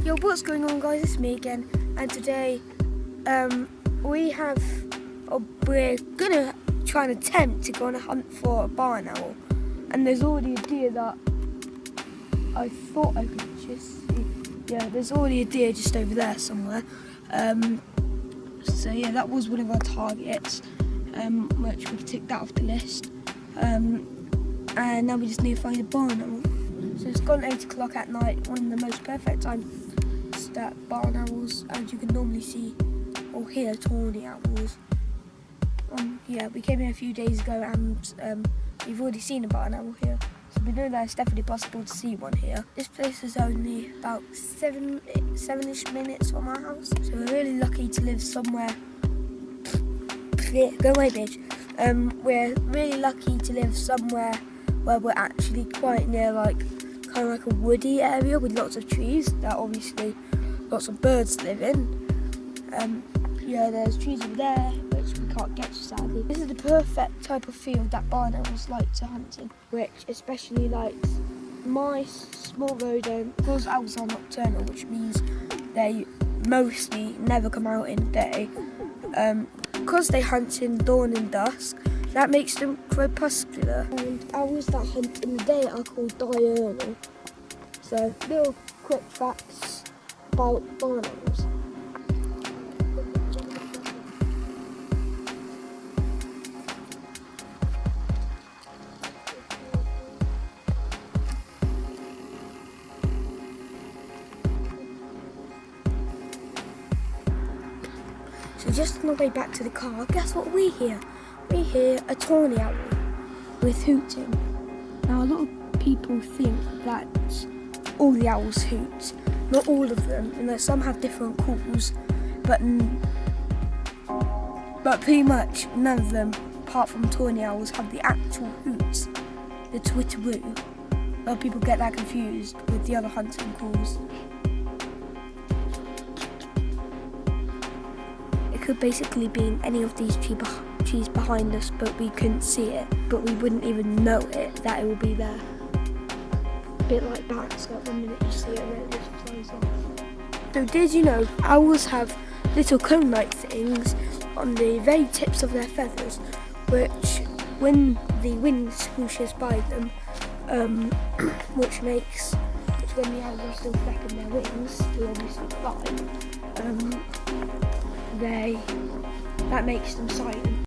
Yo, what's going on, guys? It's me again, and today we're gonna try and attempt to go on a hunt for a barn owl. And there's already a deer that I thought I could just see. Yeah, there's already a deer just over there somewhere. So yeah, that was one of our targets, which we've ticked that off the list. And now we just need to find a barn owl. So it's gone 8 o'clock at night, one of the most perfect times that barn owls, as you can normally see or hear, tawny owls. Yeah, we came here a few days ago and we've already seen a barn owl here. So we know that it's definitely possible to see one here. This place is only about seven-ish minutes from our house. So we're really lucky to live somewhere. Go away, bitch. We're really lucky to live somewhere where we're actually quite near, kind of like a woody area with lots of trees that obviously lots of birds live in. Yeah, there's trees over there which we can't get to, sadly. This is the perfect type of field that barn owls like to hunt in, which especially likes my small rodent, because owls are nocturnal, which means they mostly never come out in the day. Because they hunt in dawn and dusk, that makes them crepuscular. And owls that hunt in the day are called diurnal. So, little quick facts about barn owls. So just on the way back to the car, guess what we hear? We hear a tawny owl with hooting. Now a lot of people think that all the owls hoot. Not all of them, and that some have different calls, but pretty much none of them, apart from tawny owls, have the actual hoots, the twitteroo. A lot of people get that confused with the other hunting calls. It could basically be in any of these trees behind us, but we couldn't see it, but we wouldn't even know it, that it will be there. A bit like bats, like 1 minute you see it and then it just flies off. So did you know owls have little cone-like things on the very tips of their feathers, which when the wind swooshes by them, which when the owls are still flapping their wings to obviously fly, that makes them silent.